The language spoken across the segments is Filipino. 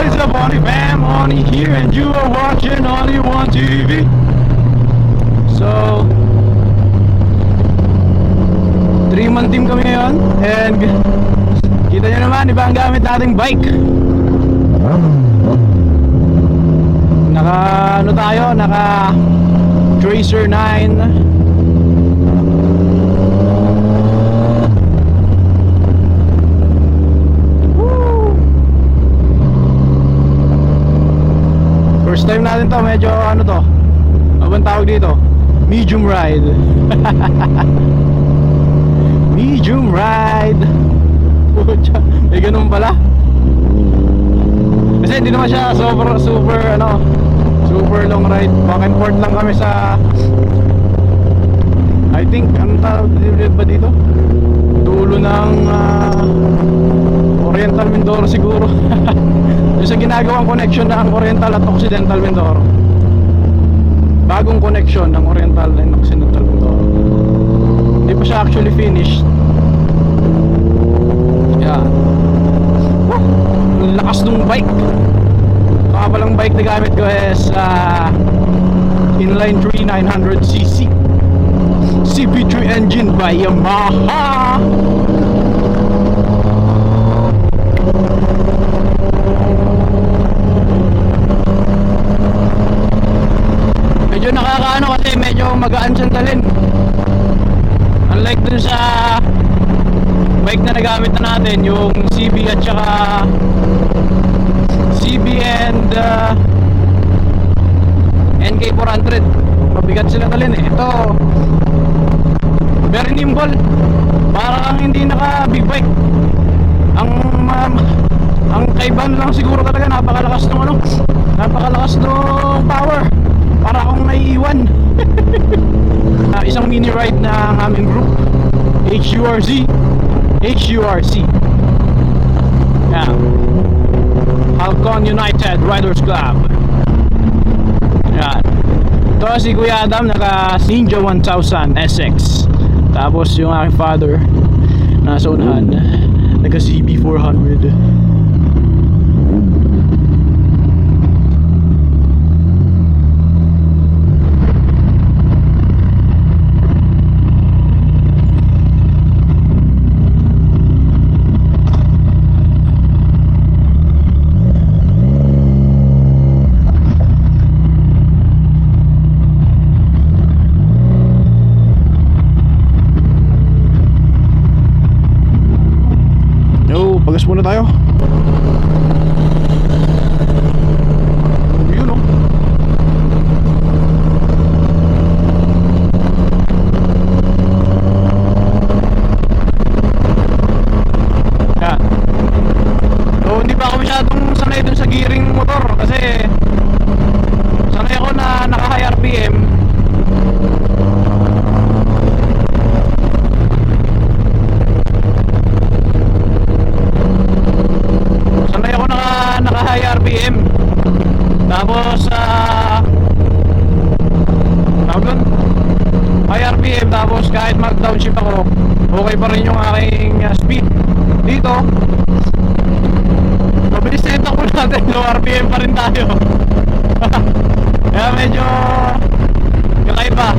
What is up, Only Fam? Only here, and you are watching Only One TV. So, 3-man team kami ngayon, and kita nyo naman, iba ang gamit nating bike. Naka, ano tayo? Naka Tracer 9. First time natin to, medyo ano to, ano tawag dito? Medium ride. Medium ride. May ganun pala. Kasi hindi naman siya super ano, super long ride. Back and forth lang kami sa, I think, anong tawag ba dito? Dulo ng Oriental Mindoro siguro. Yung sa ginagawang connection ng Oriental at Occidental Mindoro. Bagong connection ng Oriental and Occidental Mindoro. Hindi pa siya actually finished. Yeah. Ang lakas ng bike. Saka palang bike na gamit ko is Inline 3 900cc CB3 engine by Yamaha. Medyo nakakaano kasi medyo magaan siyang dalhin. Unlike dun sa bike na nagamit na natin, yung CB at saka CB and NK400, mabigat sila dalhin eh. Ito very nimble, parang hindi naka big bike. Ang kaibahan lang siguro talaga, napakalakas ng ano, napakalakas ng power, para akong naiiwan. Isang mini ride na ng aming group, HURC. Yeah. Halcon United Riders Club. Yan. Ito si Kuya Adam, naka Ninja 1000 SX. Tapos yung aking father, nasa unahan, naka CB 400. Pagas muna tayo. Yun o. Yan. So hindi pa ako masyadong sanay dun sa gearing motor, kasi sanay ako na naka-high RPM. Naka-high RPM. Tapos high RPM, tapos kahit mag-downshift ako, okay pa rin yung aking speed. Dito mabilis na ito ko natin, low RPM pa rin tayo. Kaya medyo kakaiba.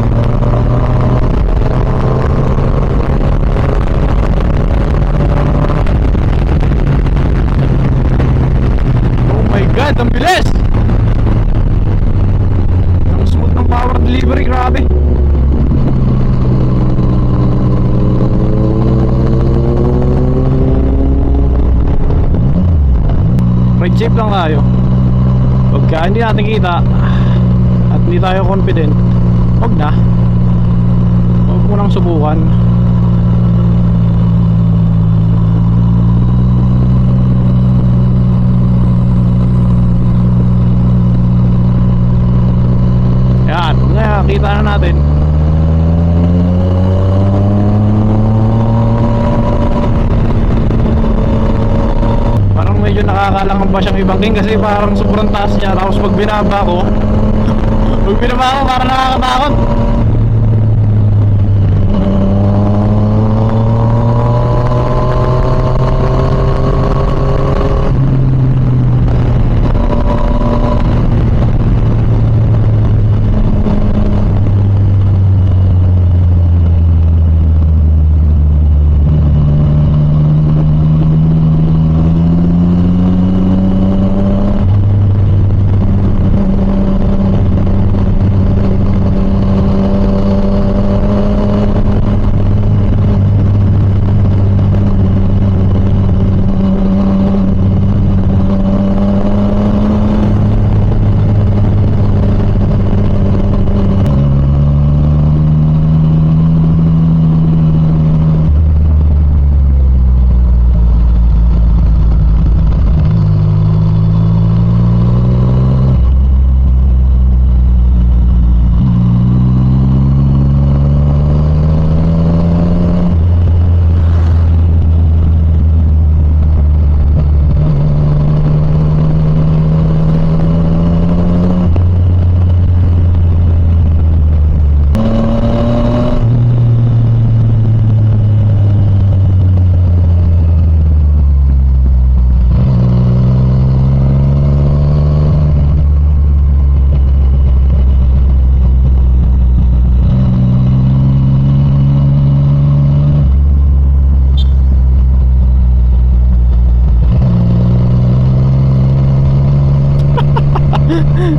God, ang bilis! Ang smooth ng power delivery, grabe. Ride safe lang tayo. Pagka hindi natin kita at hindi tayo confident, huwag na. Huwag mo nang subukan. Kita na natin. Parang medyo nakakalangan pa siyang ibangking kasi parang sobrang taas niya. Tapos pag binaba ko parang nakakatakot.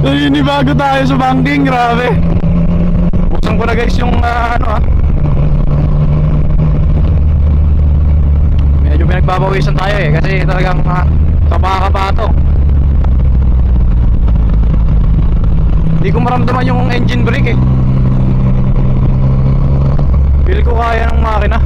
Naninibago tayo sa banking, grabe. Buksan ko na guys yung medyo pinagbabawisan tayo kasi talagang kapa-kapa to. Hindi ko maramdaman yung engine brake Feel ko kaya ng makina.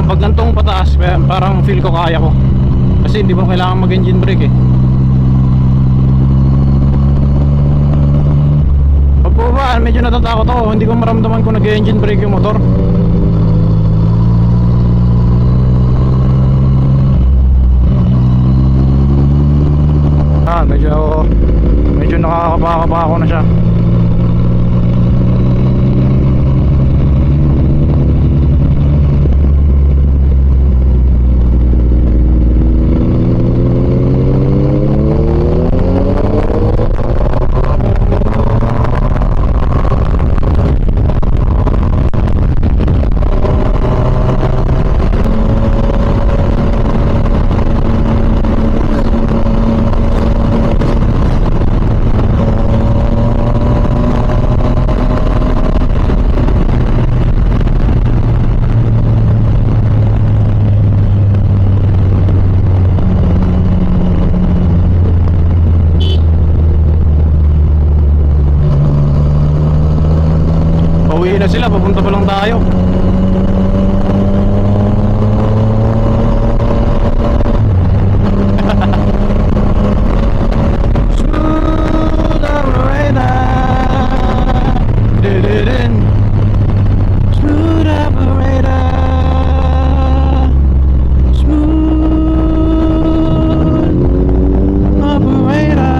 Pag gantong pataas, parang feel ko kaya ko. Kasi hindi mo kailangan mag-engine brake Pag bubaan, medyo natatakot ako. Hindi ko maramdaman kung nag-engine brake yung motor. Medyo nakakabaka ako na siya. Pauwi na sila, papunta pa lang tayo. Smooth operator. Dun-dun-dun. Smooth operator. Smooth operator.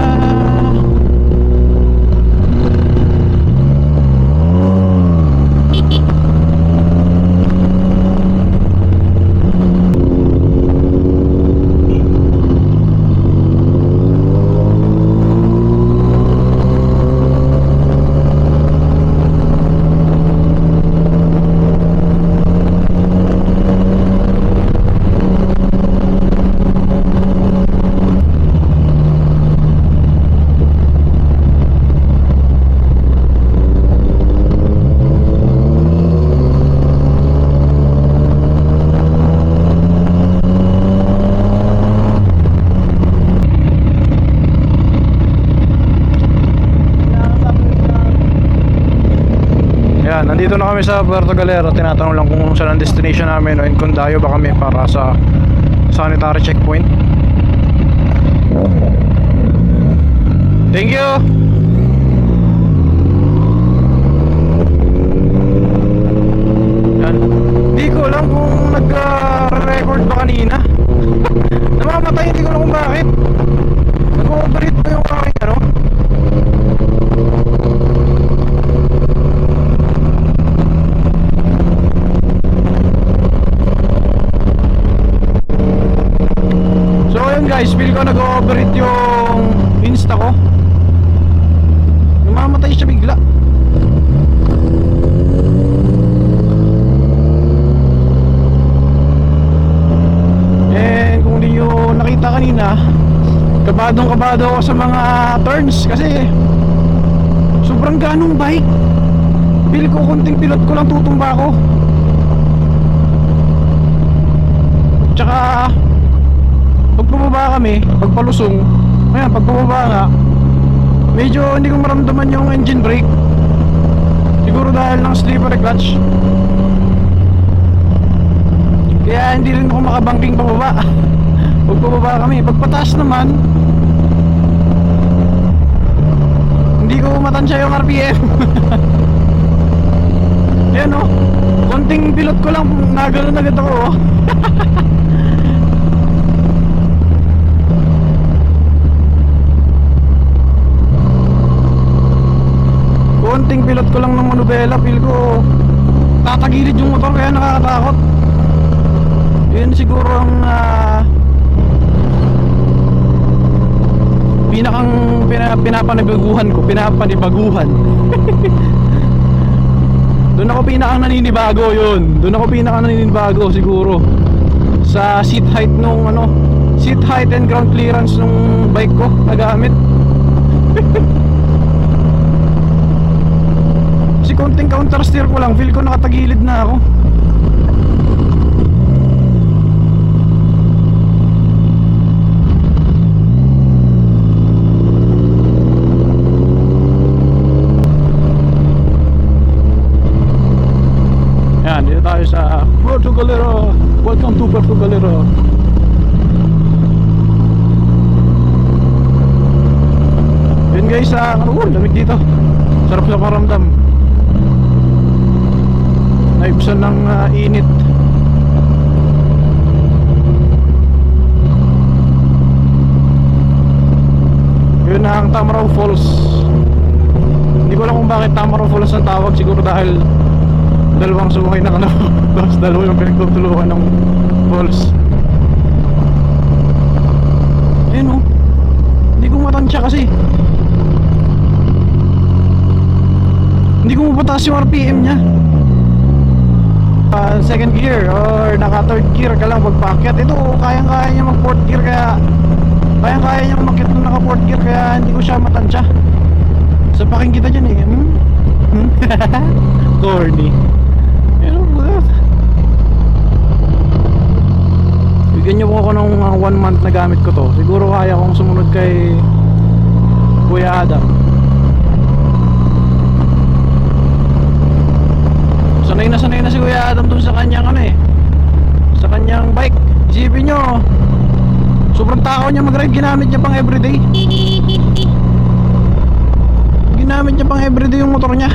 Yan, nandito na kami sa Puerto Galera. Tinatanong lang kung saan ang destination namin o in Condayo ba kami para sa sanitary checkpoint. Thank you. Yan. Hindi ko alam kung nag-record ba kanina. Namamatay, hindi ko alam kung bakit. Nag-overheat ba yung aking ano? Guys, feel ko nag-overheat yung Insta ko. Namamatay siya bigla. And kung di nyo nakita kanina, kabadong-kabado ako sa mga turns kasi sobrang ganong bike. Feel ko konting pilot ko lang tutumba ako. Tsaka pag bumaba kami, pag palusong, ayan, pag bumaba nga, medyo hindi ko maramdaman yung engine brake. Siguro dahil ng slippery clutch. Kaya hindi rin ako makabangking pababa. Pag bumaba kami, pag pataas naman, hindi ko matansya yung RPM. Ayan o, konting pilot ko lang, nagano agad ako o. Konting pilot ko lang ng manubela, feel ko tatagilid yung motor kaya nakakatakot. Yun siguro ang pinapanibaguhan ko, Doon ako pinakang naninibago yun. Doon ako pinakang naninibago siguro. Sa seat height nung ano, seat height and ground clearance nung bike ko nagamit. Kasi konting counter steer ko lang, feel ko nakatagilid na ako. Yan, dito tayo sa Puerto Galera. Welcome to Puerto Galera. Yun guys, lamig dito. Sarap sa paramdam. Naibsan ng init. Yun na ang Tamaraw Falls. Hindi ko alam kung bakit Tamaraw Falls ang tawag. Siguro dahil dalawang sumakay na ano. Tapos dalawa yung pinagtutulungan ng falls. Ayun o. Hindi ko matansya kasi. Hindi ko mapataas yung RPM nya. Second gear or naka third gear ka lang pagpaakyat. Ito kayang-kaya niya mag fourth gear, kaya kayang-kaya niya umakyat ng naka fourth gear, kaya hindi ko siya matansya. Sa paking kita dyan eh. Corny. Bigyan niyo po ako ng 1 month na gamit ko to. Siguro kaya kong sumunod kay Kuya Adam. Sanay na si Kuya Adam dun sa kanyang ano eh, sa kanyang bike. Isipin nyo, sobrang takaw niya mag-ride. Ginamit niya pang everyday. Ginamit niya pang everyday yung motor niya.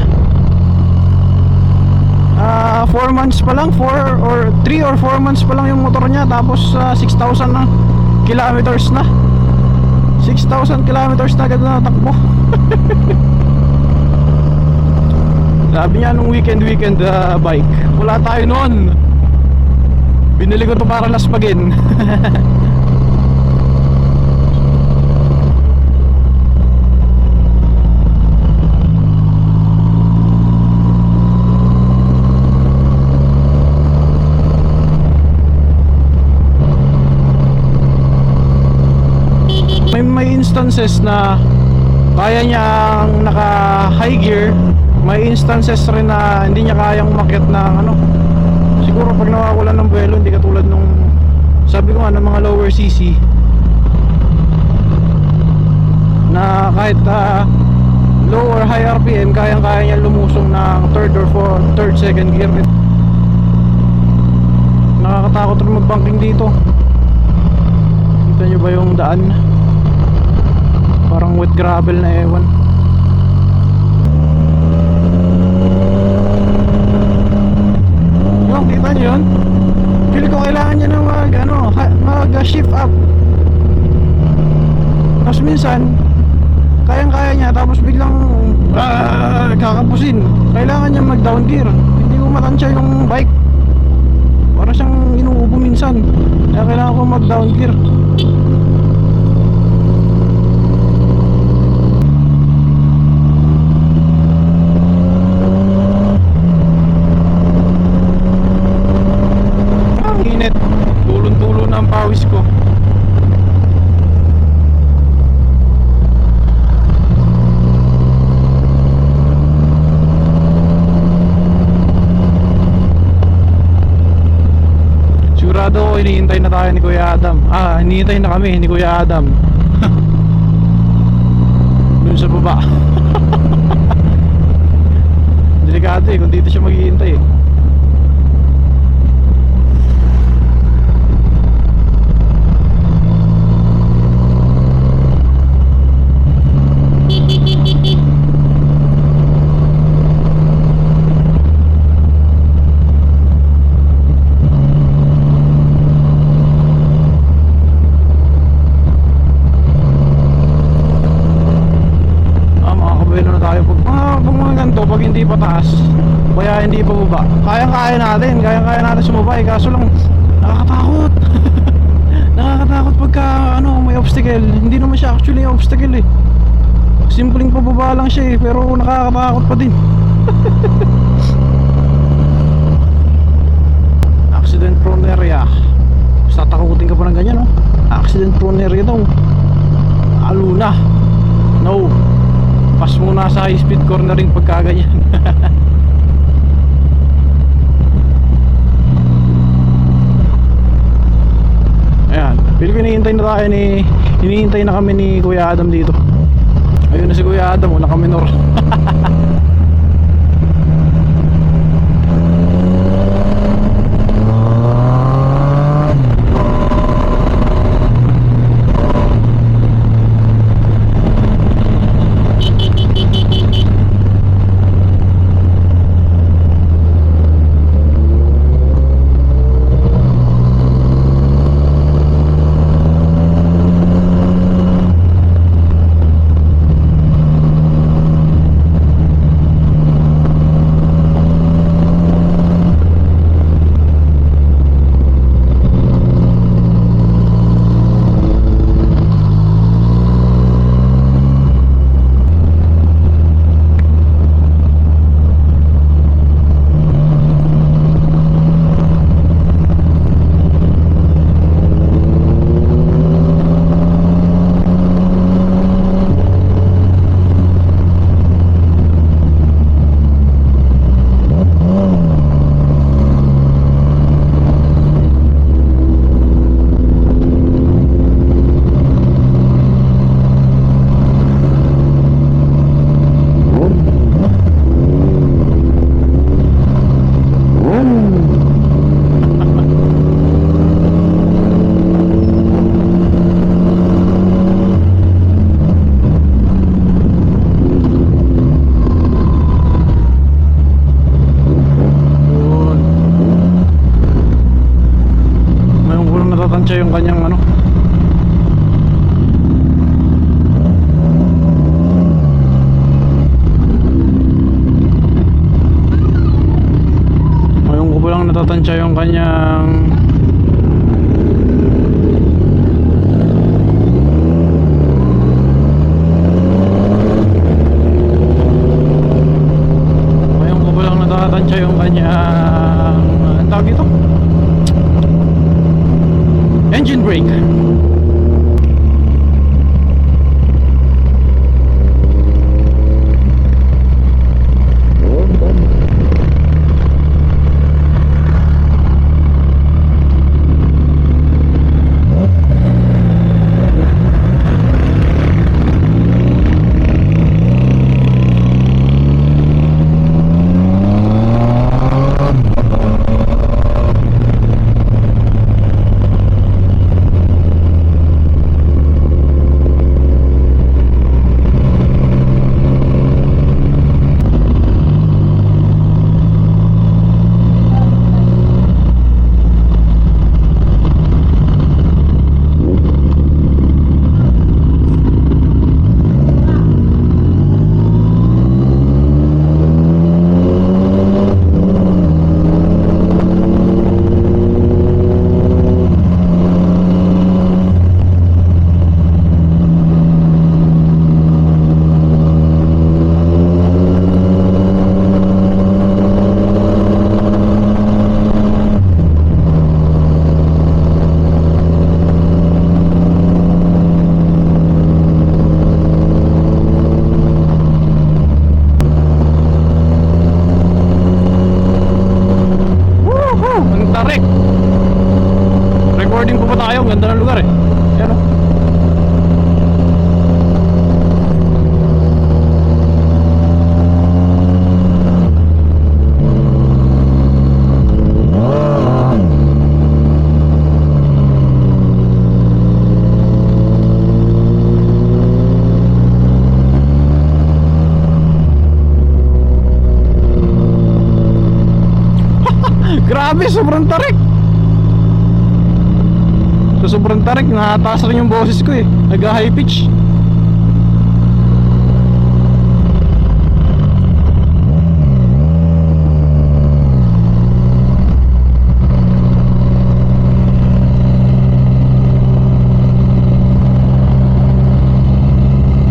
4 months pa lang, 3 or 4 months pa lang yung motor niya, tapos 6,000 na kilometers na. 6,000 kilometers na agad na takbo. Sabi niya nung weekend bike. Wala tayo noon. Binili ko to para laspagin. May instances na kaya niyang naka high gear. May instances rin na hindi niya kayang umakyat ng ano. Siguro pag nawawalan ng buwelo, hindi katulad nung sabi ko nga ng mga lower CC na kahit low or high RPM, kayang-kaya niya lumusong ng third second gear. Nakakatakot rin mag-banking dito. Kita nyo ba yung daan? Parang wet gravel na ewan. Yung kita nyo yun? Feel ko kailangan niya na mag-shift up. Tapos minsan kayang-kaya niya, tapos biglang kakapusin. Kailangan niya mag-down gear. Hindi ko matansya yung bike. Para siyang inuubo minsan. Kaya kailangan ko mag-down gear. Init, tulon-tulo na ang pawis ko. Sigurado ko hinihintay na tayo ni Kuya Adam. Hinihintay na kami ni Kuya Adam. Dun sa baba. Delikado kung dito siya maghihintay eh. Pag hindi pataas, kaya hindi pa baba, kaya-kaya natin sumabay. Kaso lang nakakatakot. Nakakatakot pagka may obstacle. Hindi naman siya actually obstacle eh. Simpleng pababa lang siya eh, pero nakakatakot pa din. accident prone area. Basta takutin ka pa ng ganyan, no? Accident prone area daw. Aluna. No. Pas muna sa high speed cornering pagka ganyan. Ayan, pili ko hinihintay na kami ni Kuya Adam dito. Ayun na si Kuya Adam, naka-minor. Natansya yung kanyang ano. Ngayon ko lang natatansya yung kanyang ang tawag dito? Engine brake. Recording po pa tayo, ganda ng lugar eh. Yan o. Grabe, sobrang tarik. So sobrang tarik, nakataas rin yung boses ko eh. Nag-high pitch.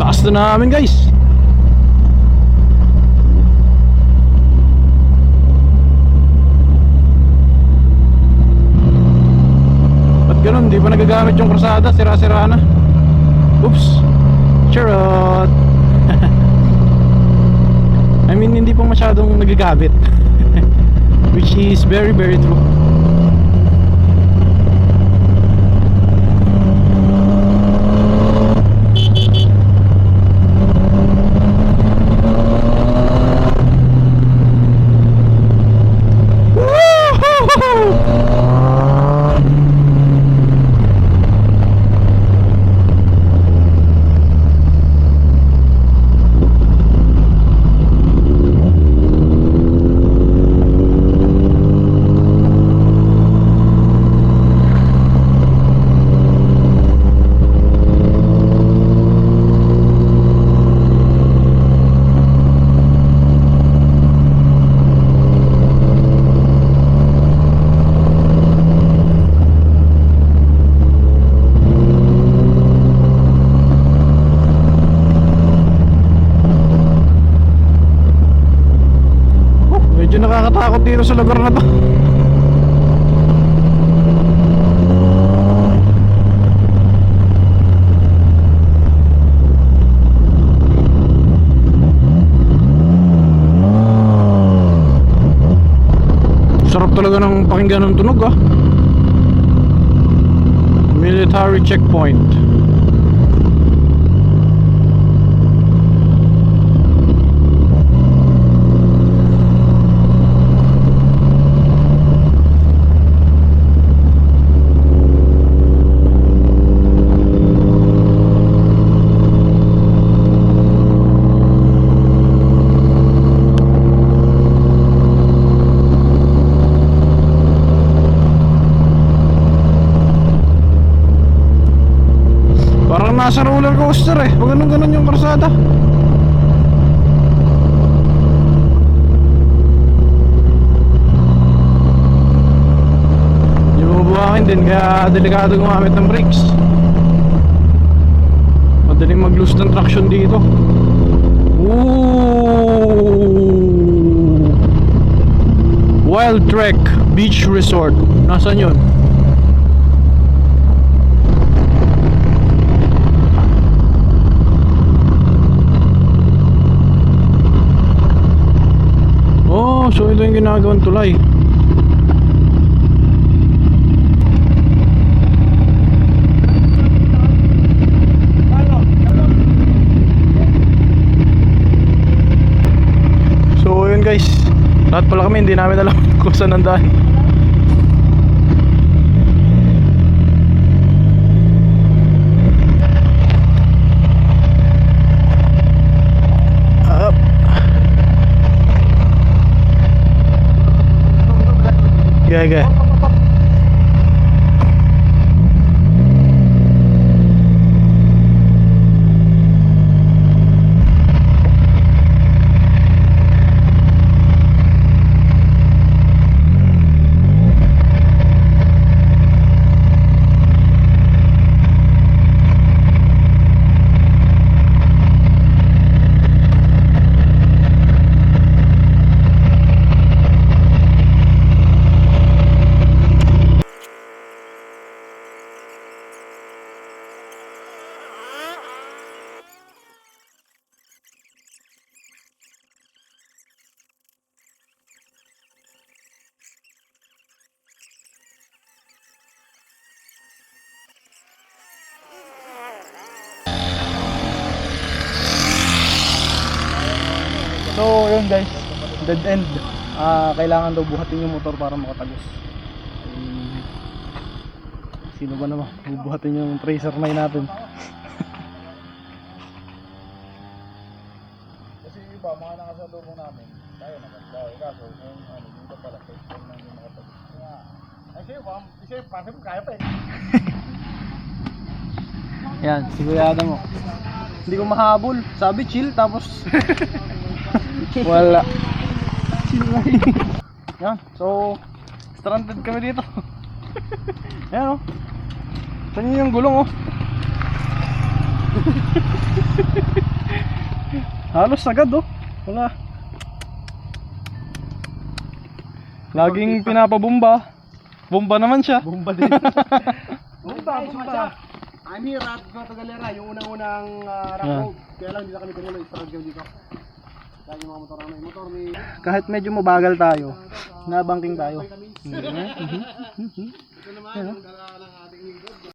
Taas na namin guys. ginagamit yung krusada, sira-sira na. Oops. Charot. I mean, hindi pa masyadong nagagamit. Which is very true. Medyo nakakatakot dito sa lugar na to. Sarap talaga ng pakinggan ng tunog ah. Military checkpoint. Parang nasa roller coaster eh. Pag ganun yung karsada. Yung mabuhakin din, kaya delikado gumamit ng brakes. Madaling mag-lose ng traction dito. Ooh! Wild Trek Beach Resort. Nasaan yun? So ito yung ginagawang tulay. So yun guys, lahat pala kami hindi namin alam kung saan ang daan. Okay. So yun guys, dead end. Kailangan daw buhatin yung motor para makatagos. Sino ba naman bubuhatin yung Tracer 9 natin? Kasi iba, mga nakasalubong namin, tayo naman tayo. Kaso, yung dito pala, Tracer 9 yung makatagos. Ay siya, parang mo kaya pa eh. Yan, sigurado mo. Hindi ko mahabol. Sabi chill, tapos wala. Chill lang. Yan, so stranded kami dito. Yan o. Saan yun yung gulong o? Halos agad o. Wala. Laging pinapabomba. Bomba naman siya. Bomba din. Bomba punta. I'm here at Grotto Galera, yung unang-unang rock Yeah. road. Kaya lang hindi na kami tumuloy sa ragyaw dito. Dahil yung mga motor namin. Motor ni... Kahit medyo mabagal tayo, nabangking tayo. Ito naman, yung